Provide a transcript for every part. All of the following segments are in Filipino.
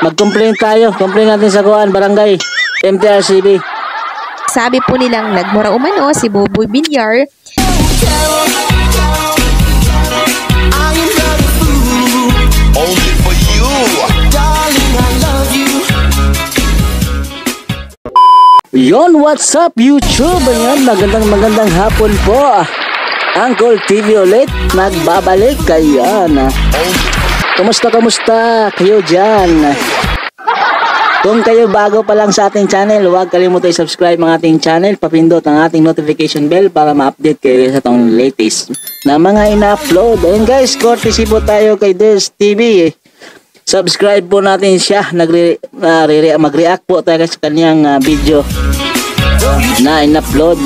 Mag-complain tayo. Complain natin sa kuan, barangay, MTRCB. Sabi po nilang nagmura umano si Buboy Villar. Only for you, darling, I love you. Yon, what's up YouTube? Ayan, magandang hapon po. Uncle TV ulit, nagbabalik. Ayan. Kumusta kayo dyan? Kung kayo bago pa lang sa ating channel, huwag kalimutan i-subscribe ang ating channel. Papindot ang ating notification bell para ma-update kayo sa itong latest na mga ina-upload. Ayun guys, courtesy po tayo kay Des TV. Subscribe po natin siya. Mag-react po tayo sa kanyang video na in-upload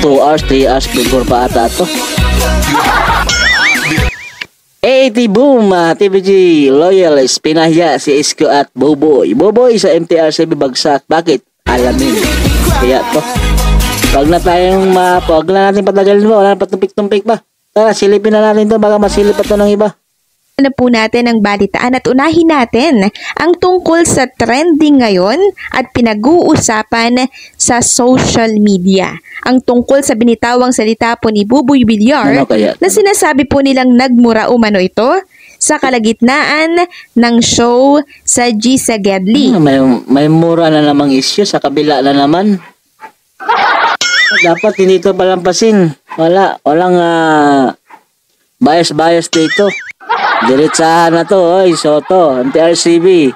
2 hours, 3 hours before pa ata ito. AT Boom, TVG Loyalist, pinahya si Isko at Buboy sa MTRCB bagsak. Bakit? Alamin. Kaya to, wag na natin patagalin mo. Wala na patumpik-tumpik pa. Tara, silipin na natin to. Baka masilip pa to ng iba. Na po natin ang balitaan at unahin natin ang tungkol sa trending ngayon at pinag-uusapan sa social media. Ang tungkol sa binitawang salita po ni Buboy Villar na sinasabi po nilang nagmura umano ito sa kalagitnaan ng show sa G Sagedli. May mura na namang issue sa kabila na naman. Dapat hindi ito palampasin. Walang bias dito. Diretsahan na to, oy, Soto, MTRCB.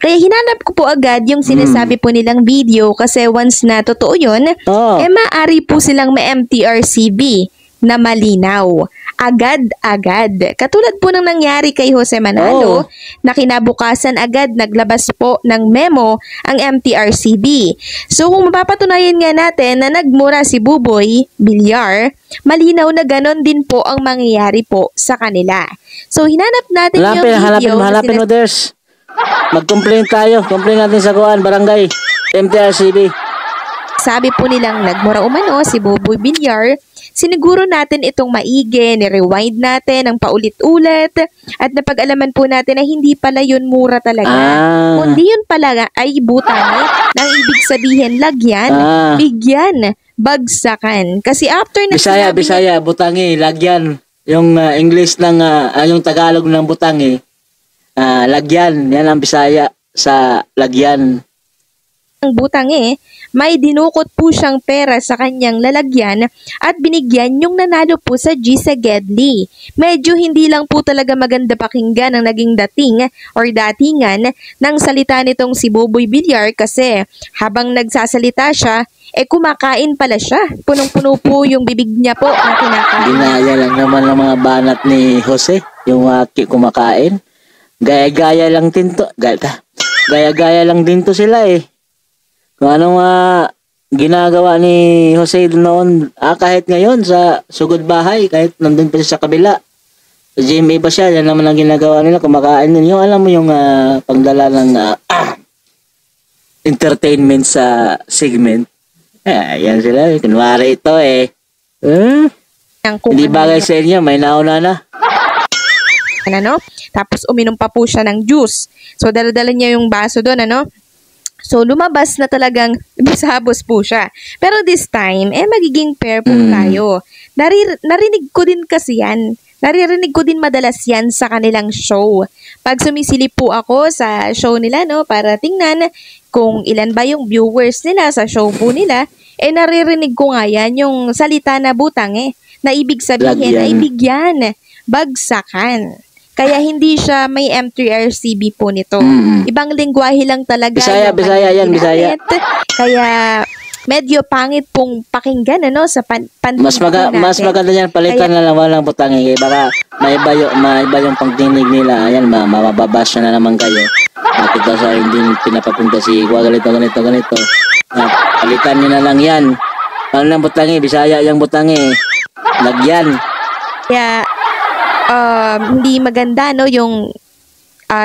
Kaya hinanap ko po agad yung sinasabi po nilang video kasi once na totoo yun, maaari po silang ma-MTRCB na malinaw. Agad-agad. Katulad po ng nangyari kay Jose Manalo na kinabukasan agad naglabas po ng memo ang MTRCB. So kung mapapatunayan nga natin na nagmura si Buboy Villar, malinaw na ganon din po ang mangyayari po sa kanila. So hinanap natin yung video. Hanapin mo, Ders. Mag-complain tayo. Complain natin sa kuan, barangay, MTRCB. Sabi po nilang nagmura umano si Buboy Villar. Siniguro natin itong maigi, ni-rewind natin ang paulit-ulit at napag-alaman po natin na hindi pala yun mura talaga. Kundi yun pala ay butang nang ibig sabihin lagyan, bigyan, bagsakan. Kasi after na Bisaya, butangi, lagyan. Yung English ng, yung Tagalog ng butangi, lagyan. Yan ang Bisaya sa lagyan. Ang butangi, may dinukot po siyang pera sa kanyang lalagyan at binigyan yung nanalo po sa G Sagedli. Medyo hindi lang po talaga maganda pakinggan ang naging dating or datingan ng salita nitong si Buboy Villar kasi habang nagsasalita siya, kumakain pala siya. Punong-puno po yung bibig niya po ang kinakain. Ginaya lang naman ng mga banat ni Jose, yung kumakain. Gaya-gaya lang din to. Gaya-gaya lang din to sila eh. Kung anong ginagawa ni Jose noon, kahit ngayon sa sugod bahay, kahit nandun pa siya sa kabila. Sa GMA pa siya, yan naman ang ginagawa nila, kumakain din. Yung alam mo yung pagdala ng entertainment sa segment. Yan sila, kunwari ito hindi bagay sa inyo, may nauna na. Tapos uminom pa po siya ng juice. So dala-dala niya yung baso doon, So, lumabas na talagang bisabos po siya. Pero this time, magiging fair po tayo. Narinig ko din kasi yan. Naririnig ko din madalas yan sa kanilang show. Pag sumisilip po ako sa show nila, para tingnan kung ilan ba yung viewers nila sa show po nila, naririnig ko nga yan yung salita na butang na ibig sabihin ay bigyan, bagsakan. Kaya hindi siya may M3RCB po nito. Ibang lengguwahe lang talaga. Bisaya yan, Bisaya. Kaya medyo pangit pong pakinggan sa pandinig natin. Mas maganda yan, palitan na lang walang butangi. Baka maiba yung pagdinig nila. Ayan, mababash na naman kayo. Bakit daw sa hindi pinapapunta si ganito. Palitan nyo na lang yan. Ano lang butangi? Bisaya yung butangi. Lagyan. Kaya hindi maganda yung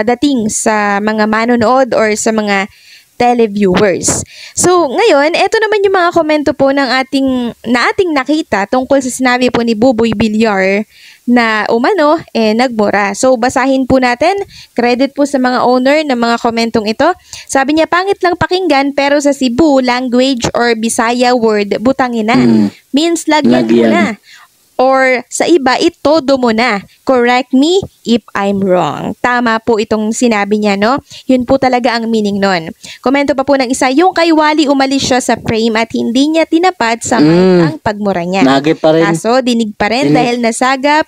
dating sa mga manonood or sa mga televiewers. So, ngayon, eto naman yung mga komento po ng ating nakita tungkol sa sinabi po ni Buboy Villar na umano nagmura. So basahin po natin. Credit po sa mga owner ng mga komentong ito. Sabi niya, pangit lang pakinggan pero sa Cebu language or Bisaya word butangin na. Means lagyan mo na. Or sa iba, itodo mo na. Correct me if I'm wrong. Tama po itong sinabi niya, no? Yun po talaga ang meaning nun. Komento pa po ng isa, yung kay Wally umalis siya sa frame at hindi niya tinapad sa mic ang pagmura niya. Nagi pa rin. Kaso, dinig pa rin dahil nasagap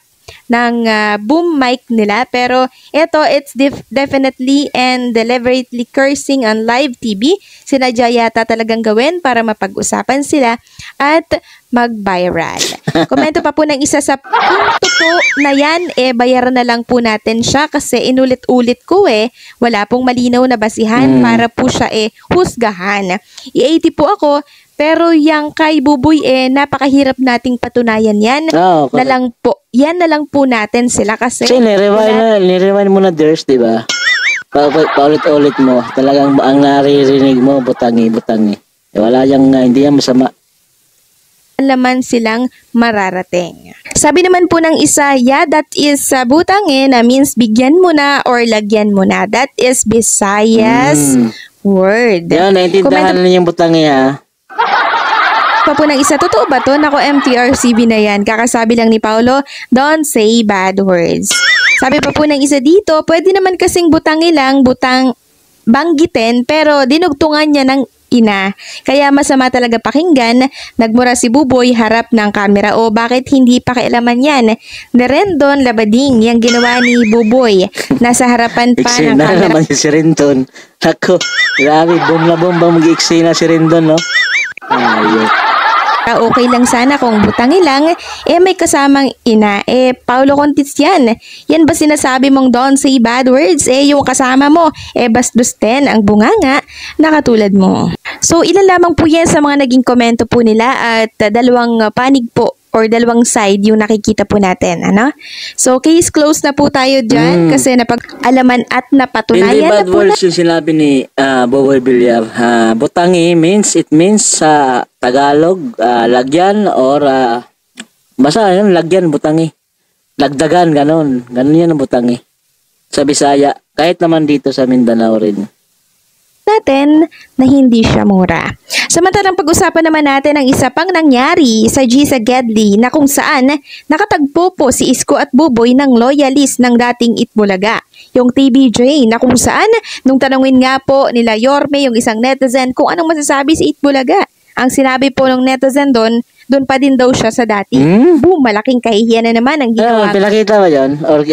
ng boom mic nila. Pero ito, it's definitely and deliberately cursing on live TV. Sinadya yata talagang gawin para mapag-usapan sila at mag-viral. Komento pa po ng isa sa punto po na yan, bayaran na lang po natin siya kasi inulit-ulit ko wala pong malinaw na basihan para po siya husgahan. I-80 po ako, pero yung kay Buboy napakahirap nating patunayan yan. Na lang po, yan na lang po natin sila kasi nirewind mo na Ders, di ba? Paulit-ulit mo. Talagang ang naririnig mo, butangi. Wala hindi yan masama. Laman silang mararating. Sabi naman po ng isa, yeah, that is butangi na means bigyan mo na or lagyan mo na. That is Visayas word. Yan, naintindihan na yung butangi ha. Pa po ng isa, totoo ba to? Nako, MTRCB na yan. Kakasabi lang ni Paulo, don't say bad words. Sabi pa po ng isa dito, pwede naman kasing butangi lang, banggitin, pero dinugtungan niya ng ina. Kaya masama talaga pakinggan, nagmura si Buboy harap ng kamera. O bakit hindi pakialaman yan? Ni Rendon Labading, yung ginawa ni Buboy. Nasa harapan pa ng Eksena kamera. naman si Rendon. Ako, grabe, boom na boom bang mag-eksena si Rendon, no? Ayun. Okay lang sana kung butangi lang, may kasamang ina. Paulo Contis yan. Yan ba sinasabi mong don't say bad words? Yung kasama mo, basdusten ang bunganga na katulad mo. So, ilan lamang po yan sa mga naging komento po nila at dalawang panig po or dalawang side yung nakikita po natin, ano? So, case closed na po tayo dyan kasi napag-alaman at napatunayan Hindi bad na po words yung sinabi ni Boboy Villar. Butangi it means sa Tagalog, lagyan or basta yun, lagyan, butangi. Lagdagan, ganon. Ganon yan ang butangi. Sa Bisaya, kahit naman dito sa Mindanao rin. natin na hindi siya mura. Samantalang pag-usapan naman natin ang isa pang nangyari sa Gisa Gedli na kung saan nakatagpo po si Isko at Buboy ng loyalist ng dating Itbulaga. Yung TBJ na kung saan nung tanungin nga po nila Yorme yung isang netizen kung anong masasabi si Itbulaga. Ang sinabi po ng netizen doon pa din daw siya sa dati. Boom, malaking kahihiyan na naman ang ginawa. Pinakita ba yun? Or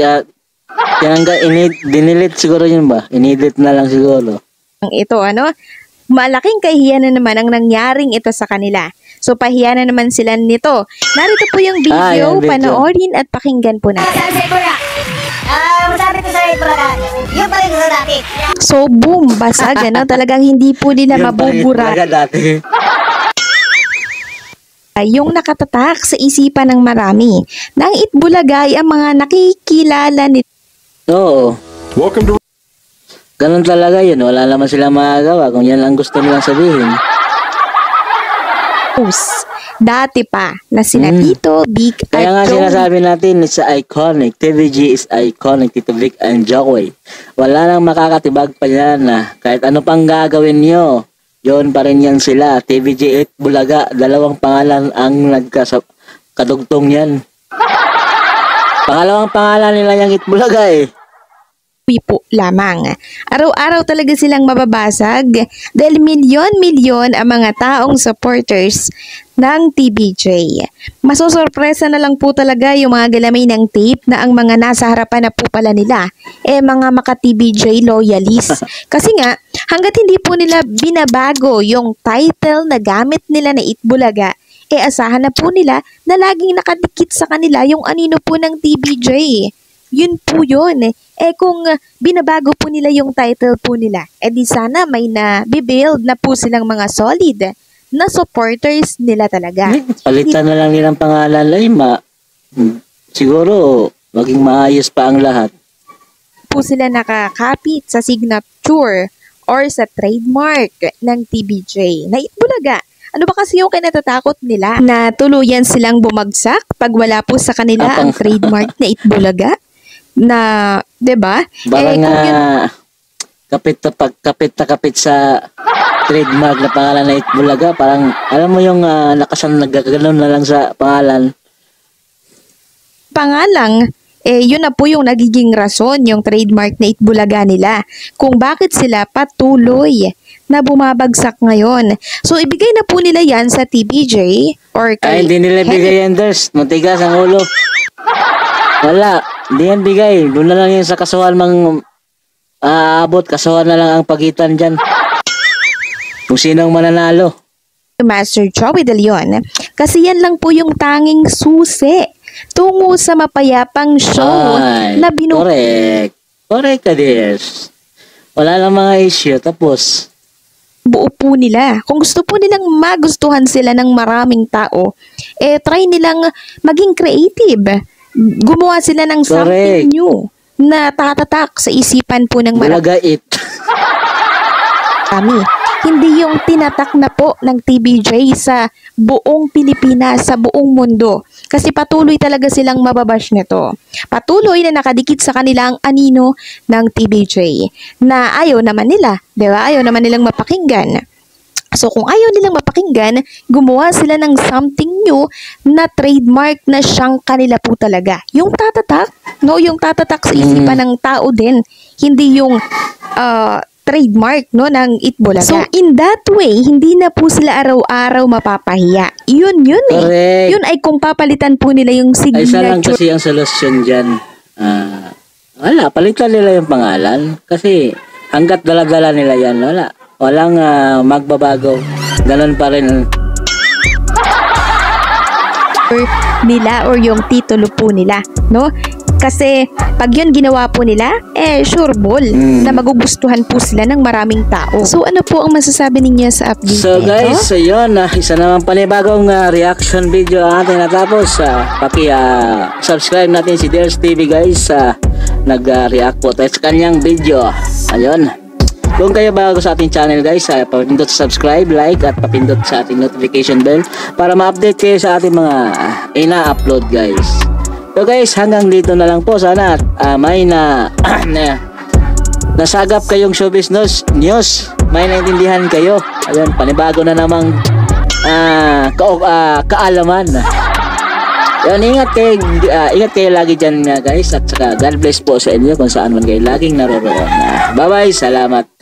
dinilit siguro yun ba? Inedit na lang siguro. Ito malaking kahihiyan na naman ang nangyaring ito sa kanila. So pahiya na naman sila nito. Narito po yung video, panoorin at pakinggan po natin. Masabi ko sa Itbulaga, yung pa rin sa dati. So boom, basag talagang hindi po nila mabubura. Dati. Yung nakatatak sa isipan ng marami na ang Itbulaga ay ang mga nakikilala nito. Oo. Welcome to Ganun talaga yun. Wala naman silang magagawa kung yan ang gusto nilang sabihin. Dati pa na sina Tito, Big at Kaya nga Joey. sinasabi natin, it's iconic. TVG is iconic. Tito Vic and Joey. Wala nang makakatibag pa yan na kahit ano pang gagawin nyo, yun pa rin yan sila. TVG at Bulaga, dalawang pangalan ang kadugtong yan. Pangalawang pangalan nila yung Itbulaga Po lamang. Araw-araw talaga silang mababasag dahil milyon-milyon ang mga taong supporters ng TBJ. Masosorpresa na lang po talaga yung mga galamay ng tape na ang mga nasa harapan na po pala nila mga maka-TBJ loyalists. Kasi nga, hanggat hindi po nila binabago yung title na gamit nila na Itbulaga, asahan na po nila na laging nakadikit sa kanila yung anino po ng TBJ. Yun po yun. Kung binabago po nila yung title po nila, di sana may na-build na po silang mga solid na supporters nila talaga. Palitan na lang nilang pangalan, siguro maging maayos pa ang lahat. Po sila nakakapit sa signature or sa trademark ng TBJ na Itbulaga. Ano ba kasi yung kinatatakot nila? Na tuluyan silang bumagsak pag wala po sa kanila ang trademark na Itbulaga? Na, 'di ba? Parang kung yun, kapit sa trademark na pangalan na Itbulaga, parang alam mo yung nakasan nagkagano'n na lang sa pangalan. pangalang, yun na po yung nagiging rason, yung trademark na Itbulaga nila, kung bakit sila patuloy na bumabagsak ngayon. So, ibigay na po nila yan sa TBJ or kay... Ay, hindi nila bigay yan, Ders. Matigas ang ulo. Wala. Hindi yan bigay. Doon na lang yan sa kasuhan aabot. Kasuhan na lang ang pagitan dyan. Kung sinong mananalo. Master Joey De Leon, kasi yan lang po yung tanging susi tungo sa mapayapang show na Correct. Correct ka, Ders. Wala lang mga issue. Tapos... buo po nila. Kung gusto po nilang magustuhan sila ng maraming tao, try nilang maging creative. Gumawa sila ng something new na tatatak sa isipan po ng Bulagait. marami. Hindi yung tinatak na po ng TBJ sa buong Pilipinas, sa buong mundo. Kasi patuloy talaga silang mababash nito. Patuloy na nakadikit sa kanila ang anino ng TBJ na ayaw naman nila, di ba? Ayaw naman nilang mapakinggan. So kung ayaw nilang mapakinggan, gumawa sila ng something new na trademark na siyang kanila po talaga. Yung tatatak, no? Yung tatatak sa isipan ng tao din. Hindi yung trademark, no, ng Itbulaga. So in that way, hindi na po sila araw-araw mapapahiya. Yun eh. Correct. Yun ay kung papalitan po nila yung Ay, isa lang signature. kasi ang solusyon dyan. Wala, palitan nila yung pangalan. Kasi hanggat dala-dala nila yan, wala. Walang magbabago. Ganon pa rin. Nila or yung titulo po nila, no? Kasi pag yun ginawa po nila, sure ball na magugustuhan po sila ng maraming tao. So ano po ang masasabi ninyo sa update So nito? guys, ayun, isa naman panibagong reaction video ang ating natapos. Subscribe natin si Ders TV guys. Nag-react po tayo sa kanyang video. Ayun. Kung kayo bago sa ating channel guys, papindot sa subscribe, like at papindot sa ating notification bell para ma-update kayo sa ating mga ina-upload guys. So guys, hanggang dito na lang po. Sana may nasagap kayong showbiz news. May naintindihan kayo. Ayun, panibago na namang kaalaman. Ayun, ingat kayo lagi dyan guys. At saka God bless po sa inyo kung saan man kayo laging naroroon. Bye bye, salamat.